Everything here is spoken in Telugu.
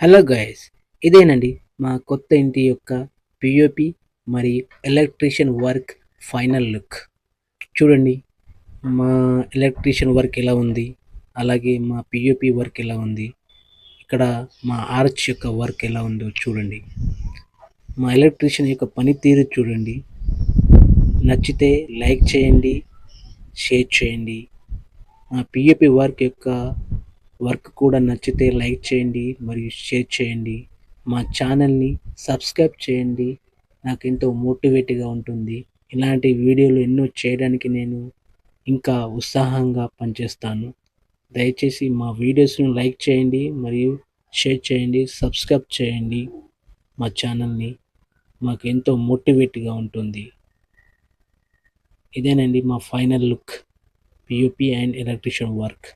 హలో గైస్, ఇదేనండి మా కొత్త ఇంటి యొక్క పిఓపి మరియు ఎలక్ట్రీషియన్ వర్క్ ఫైనల్ లుక్. చూడండి, మా ఎలక్ట్రీషియన్ వర్క్ ఎలా ఉంది, అలాగే మా పిఓపి వర్క్ ఎలా ఉంది, ఇక్కడ మా ఆర్చ్ యొక్క వర్క్ ఎలా ఉందో చూడండి. మా ఎలక్ట్రీషియన్ యొక్క పనితీరు చూడండి. నచ్చితే లైక్ చేయండి, షేర్ చేయండి. మా పిఓపి వర్క్ కూడా నచ్చితే లైక్ చేయండి మరియు షేర్ చేయండి. మా ఛానల్ని సబ్స్క్రైబ్ చేయండి. నాకు ఎంతో మోటివేట్గా ఉంటుంది. ఇలాంటి వీడియోలు ఎన్నో చేయడానికి నేను ఇంకా ఉత్సాహంగా పనిచేస్తాను. దయచేసి మా వీడియోస్ను లైక్ చేయండి మరియు షేర్ చేయండి, సబ్స్క్రైబ్ చేయండి మా ఛానల్ని. మాకు ఎంతో మోటివేట్గా ఉంటుంది. ఇదేనండి మా final look, POP and electrician work.